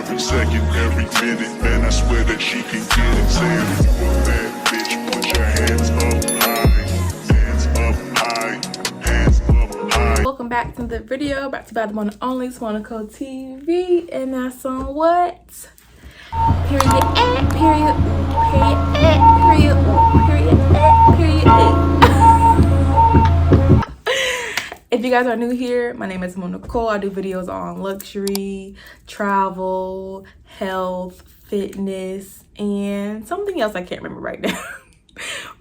every second, every minute, and I swear that she can get it. Say if you a bad bitch, put your hands up high, hands up high, hands up high. Welcome back to the video, back to the one and only SIMONE NICOLE TV, and that's on what? Period, period, period, period, period. If you guys are new here, my name is SIMONE NICOLE. I do videos on luxury, travel, health, fitness, and something else I can't remember right now.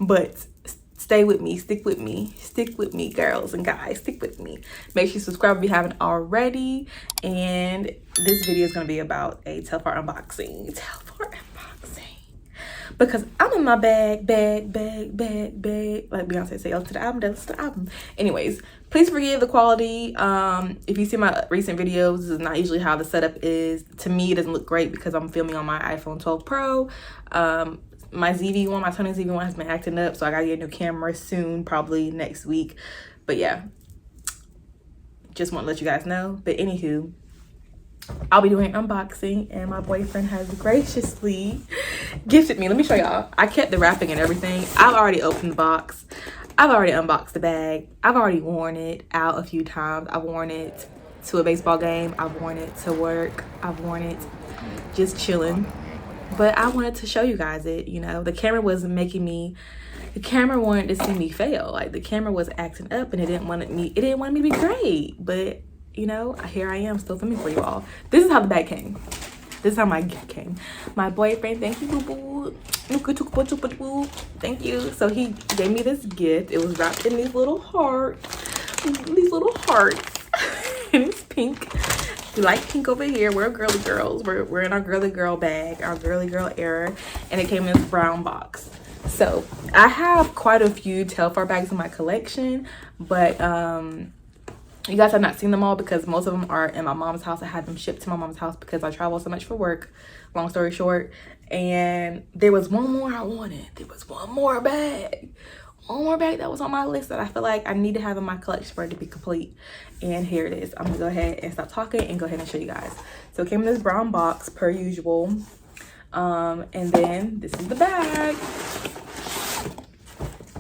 But stay with me, stick with me, girls and guys, stick with me. Make sure you subscribe if you haven't already. And this video is gonna be about a TELFAR unboxing. Because I'm in my bag, like Beyonce say, to the album, dance to the album. Anyways, please forgive the quality. If you see my recent videos, this is not usually how the setup is. To me, it doesn't look great because I'm filming on my iPhone 12 Pro. My ZV-1, my Sony ZV-1 has been acting up, so I gotta get a new camera soon, probably next week. But yeah, just want to let you guys know. But anywho, I'll be doing an unboxing, and my boyfriend has graciously gifted me. Let me show y'all. I kept the wrapping and everything. I've already opened the box. I've already unboxed the bag. I've already worn it out a few times. I've worn it to a baseball game. I've worn it to work. I've worn it just chilling. But I wanted to show you guys it. You know, the camera was making me, the camera wanted to see me fail. Like, the camera was acting up, and it didn't want me to be great. But you know, here I am still filming for you all. This is how the bag came. This is how my gift came. My boyfriend, thank you, boo boo. Thank you. So he gave me this gift. It was wrapped in these little hearts. And it's pink. We like pink over here. We're girly girls. We're in our girly girl bag, our girly girl era. And it came in this brown box. So I have quite a few TELFAR bags in my collection, but you guys have not seen them all because most of them are in my mom's house. I had them shipped to my mom's house because I travel so much for work, long story short. And there was one more I wanted. There was one more bag that was on my list that I feel like I need to have in my collection for it to be complete. And here it is. I'm gonna go ahead and stop talking and go ahead and show you guys. So it came in this brown box per usual. And then this is the bag.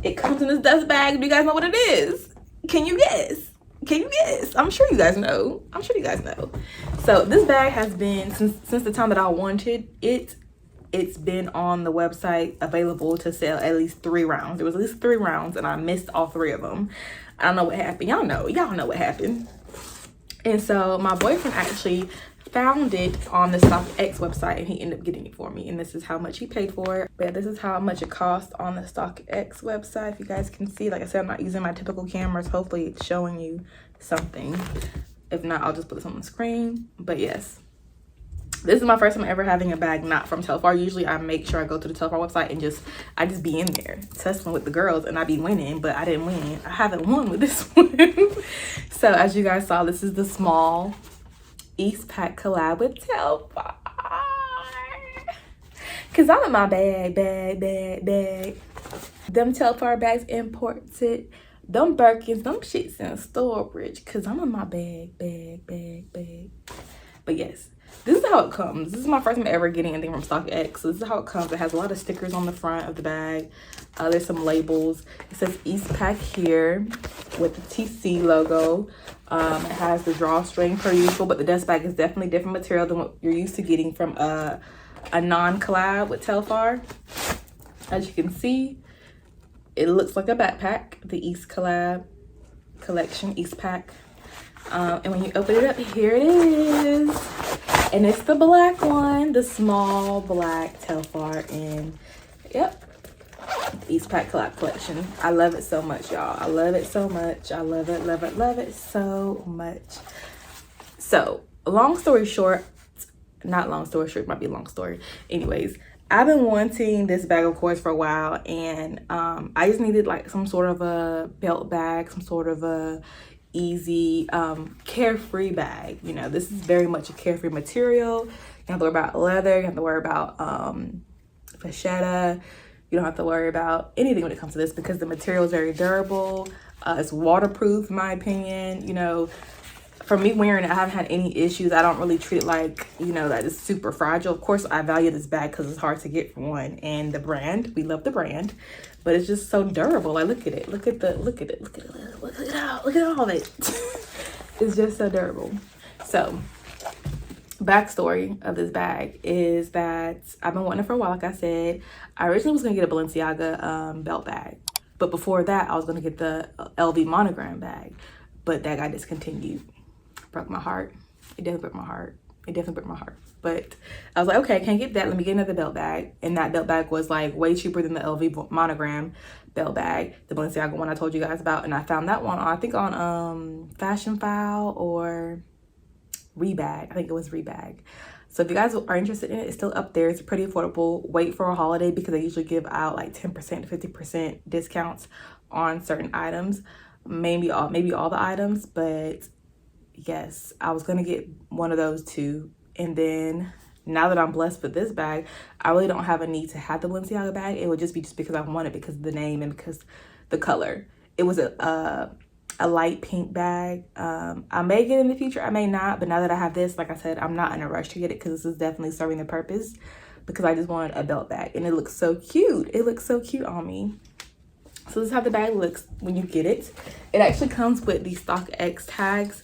It comes in this dust bag. Do you guys know what it is? Can you guess? I'm sure you guys know. So this bag has been, since the time that I wanted it, it's been on the website available to sell at least 3 rounds. There was at least 3 rounds, and I missed all 3 of them. I don't know what happened. Y'all know what happened. And so my boyfriend actually found it on the StockX website, and he ended up getting it for me. And this is how much he paid for it. But yeah, this is how much it cost on the StockX website. If you guys can see, like I said, I'm not using my typical cameras. Hopefully it's showing you something. If not, I'll just put this on the screen. But yes, this is my first time ever having a bag not from TELFAR. Usually I make sure I go to the TELFAR website and I just be in there tussling with the girls, and I be winning, but I didn't win. I haven't won with this one. So as you guys saw, this is the small Eastpak collab with TELFAR. Cause I'm in my bag. Them TELFAR bags imported. Them Birkins, them shits in storage. Cause I'm in my bag. But yes, this is how it comes. This is my first time ever getting anything from StockX. So this is how it comes. It has a lot of stickers on the front of the bag. There's some labels. It says Eastpak here with the TC logo. It has the drawstring per usual, but the dust bag is definitely different material than what you're used to getting from a non-collab with TELFAR. As you can see, it looks like a backpack, the East collab collection, Eastpak. And when you open it up, here it is. And it's the black one, the small black TELFAR in, yep, Eastpak collab collection. I love it so much, y'all. I love it so much. I love it so much. So long story short, not long story short, might be a long story. Anyways, I've been wanting this bag, of course, for a while, and I just needed like some sort of a belt bag, some sort of a easy carefree bag. You know, this is very much a carefree material. You don't have to worry about leather, you don't have to worry about vachetta. You don't have to worry about anything when it comes to this because the material is very durable. It's waterproof, in my opinion. You know, for me wearing it, I haven't had any issues. I don't really treat it like, you know, that it's super fragile. Of course, I value this bag because it's hard to get for one. And the brand, we love the brand. But it's just so durable. Like, look at it. Look at it. Look at all of it. It's just so durable. So, backstory of this bag is that I've been wanting it for a while. Like I said, I originally was going to get a Balenciaga belt bag. But before that, I was going to get the LV monogram bag. But that got discontinued. Broke my heart. It definitely broke my heart. It definitely broke my heart. But I was like, okay, I can't get that. Let me get another belt bag. And that belt bag was like way cheaper than the LV monogram belt bag, the Balenciaga one I told you guys about. And I found that one, I think on Fashion File or Rebag. I think it was Rebag. So if you guys are interested in it, it's still up there. It's pretty affordable. Wait for a holiday because they usually give out like 10% to 50% discounts on certain items. Maybe all the items, but yes, I was gonna get one of those too. And then now that I'm blessed with this bag, I really don't have a need to have the Balenciaga bag. It would just be because I want it because of the name and because the color. It was a light pink bag. I may get it in the future, I may not, but now that I have this, like I said, I'm not in a rush to get it because this is definitely serving the purpose because I just wanted a belt bag and it looks so cute. It looks so cute on me. So this is how the bag looks when you get it. It actually comes with the StockX tags.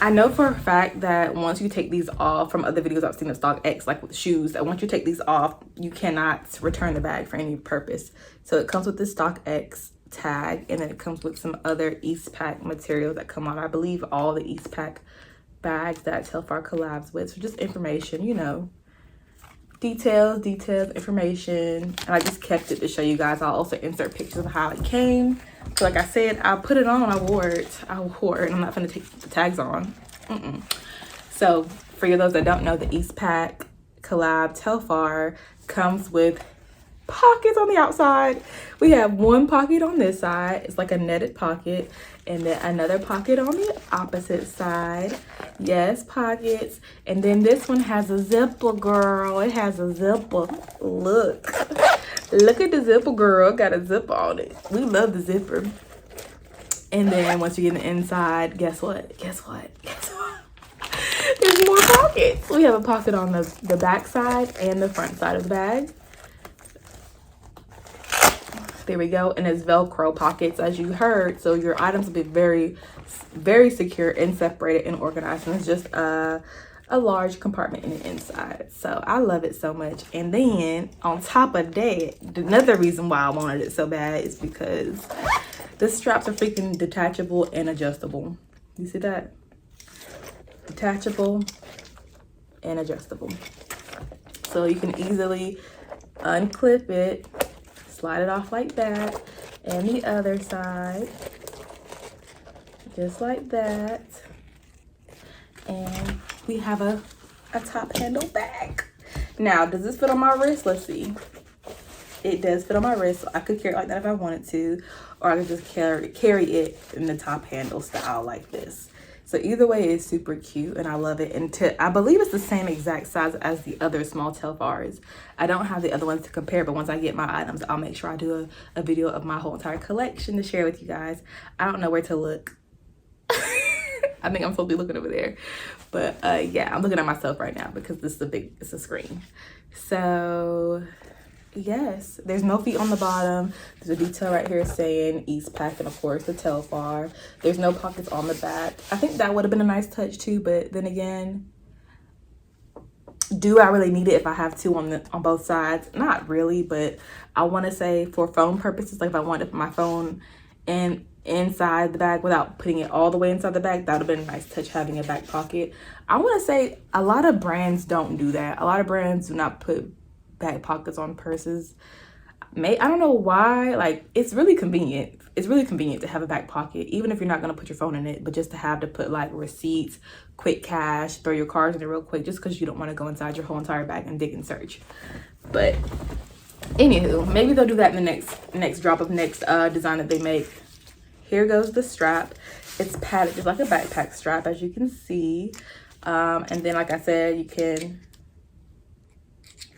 I know for a fact that once you take these off, from other videos I've seen of StockX, like with shoes, that once you take these off, you cannot return the bag for any purpose. So it comes with the StockX tag, and then it comes with some other Eastpak materials that come on. I believe all the Eastpak bags that XTELFAR collabs with. So just information, you know. Details, information. And I just kept it to show you guys. I'll also insert pictures of how it came. So like I said, I put it on, I wore it, and I'm not gonna take the tags on. So for those that don't know, the Eastpak collab XTELFAR comes with pockets on the outside. We have one pocket on this side. It's like a netted pocket, and then another pocket on the opposite side. Yes, pockets. And then this one has a zipper, girl. It has a zipper. Look at the zipper, girl. Got a zipper on it. We love the zipper. And then once you get in the inside, guess what? There's more pockets. We have a pocket on the back side and the front side of the bag. There we go. And it's Velcro pockets, as you heard. So your items will be very, very secure and separated and organized. And it's just a large compartment in the inside. So I love it so much. And then on top of that, another reason why I wanted it so bad is because the straps are freaking detachable and adjustable. You see that? Detachable and adjustable. So you can easily unclip it, slide it off like that, and the other side, just like that. And we have a top handle bag. Now, does this fit on my wrist? Let's see. It does fit on my wrist, so I could carry it like that if I wanted to, or I could just carry it in the top handle style like this. So either way, it's super cute and I love it. And I believe it's the same exact size as the other small XTELFARs. I don't have the other ones to compare, but once I get my items, I'll make sure I do a video of my whole entire collection to share with you guys. I don't know where to look. I think I'm supposed to be looking over there. But yeah, I'm looking at myself right now because this is it's a screen. So yes, there's no feet on the bottom. There's a detail right here saying Eastpak and of course the XTELFAR. There's no pockets on the back. I think that would have been a nice touch too, but then again, do I really need it if I have two on both sides? Not really, but I want to say for phone purposes, like if I wanted to put my phone inside the bag without putting it all the way inside the bag, that would have been a nice touch having a back pocket. I want to say a lot of brands don't do that. A lot of brands do not put back pockets on purses. I don't know why. Like, it's really convenient. It's really convenient to have a back pocket, even if you're not going to put your phone in it, but just to have to put like receipts, quick cash, throw your cards in it real quick, just because you don't want to go inside your whole entire bag and dig and search. But anywho, maybe they'll do that in the next drop of next design that they make. Here goes the strap. It's padded just like a backpack strap, as you can see. And then, like I said, you can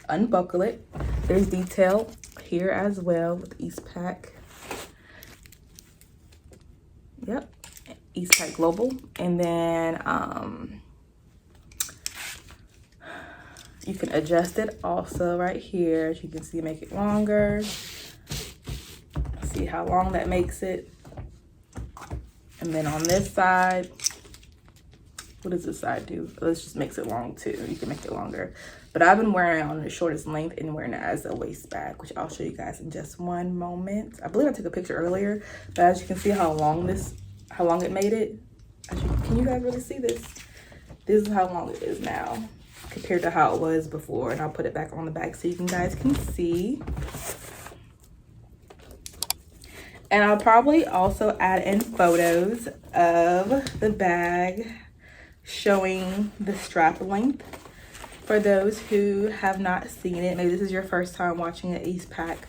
unbuckle it. There's detail here as well with Eastpak. Yep, Eastpak Global. And then you can adjust it also right here. As you can see, make it longer. See how long that makes it. And then on this side, what does this side do? This just makes it long too. You can make it longer. But I've been wearing it on the shortest length and wearing it as a waist bag, which I'll show you guys in just one moment. I believe I took a picture earlier, but as you can see how long it made it. Can you guys really see this? This is how long it is now compared to how it was before. And I'll put it back on the bag so you guys can see. And I'll probably also add in photos of the bag showing the strap length for those who have not seen it. Maybe this is your first time watching an Eastpak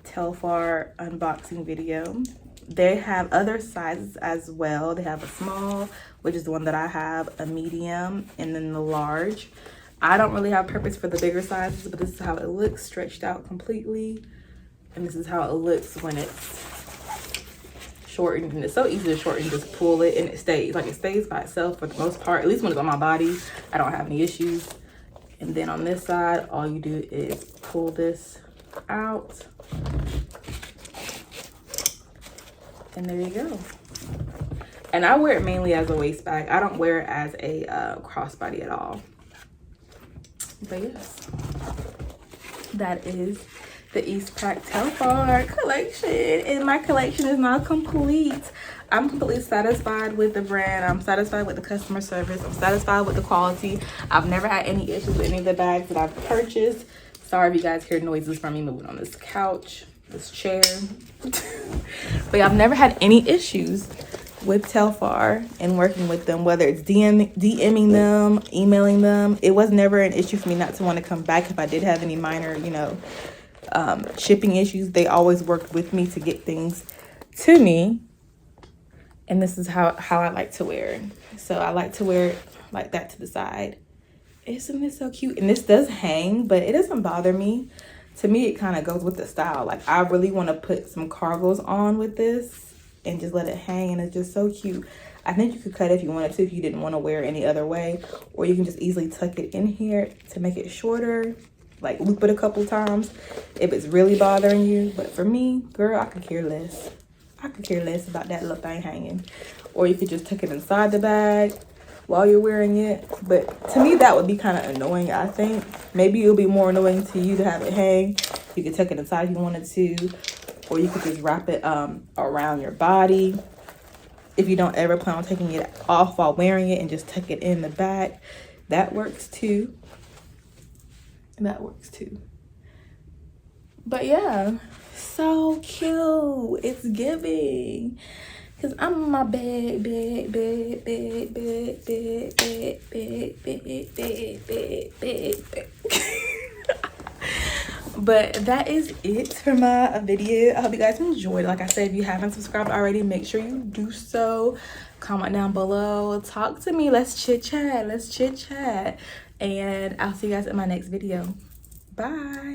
XTELFAR unboxing video. They have other sizes as well. They have a small, which is the one that I have, a medium, and then the large. I don't really have purpose for the bigger sizes, but this is how it looks stretched out completely. And this is how it looks when it's shortened. And it's so easy to shorten, just pull it and it stays. Like, it stays by itself for the most part. At least when it's on my body, I don't have any issues. And then on this side, all you do is pull this out. And there you go. And I wear it mainly as a waist bag. I don't wear it as a crossbody at all. But yes, that is the Eastpak XTELFAR collection, and my collection is now complete. I'm completely satisfied with the brand. I'm satisfied with the customer service. I'm satisfied with the quality. I've never had any issues with any of the bags that I've purchased. Sorry if you guys hear noises from me moving on this couch, this chair. But yeah, I've never had any issues with XTELFAR and working with them, whether it's DMing them, emailing them. It was never an issue for me not to want to come back if I did have any minor, you know, shipping issues. They always worked with me to get things to me. And this is how I like to wear it. So I like to wear it like that to the side. Isn't this so cute? And this does hang, but it doesn't bother me. To me, it kind of goes with the style. Like, I really want to put some cargos on with this and just let it hang, and it's just so cute. I think you could cut it if you wanted to, if you didn't want to wear it any other way, or you can just easily tuck it in here to make it shorter, like loop it a couple times if it's really bothering you. But for me, girl, I could care less. I could care less about that little thing hanging. Or you could just tuck it inside the bag while you're wearing it. But to me, that would be kind of annoying, I think. Maybe it'll be more annoying to you to have it hang. You could tuck it inside if you wanted to, or you could just wrap it around your body if you don't ever plan on taking it off while wearing it and just tuck it in the back. That works too. That works too. But yeah, so cute. It's giving. Cause I'm on my bed. But that is it for my video. I hope you guys enjoyed. Like I said, if you haven't subscribed already, make sure you do so. Comment down below. Talk to me. Let's chit chat. And I'll see you guys in my next video. Bye.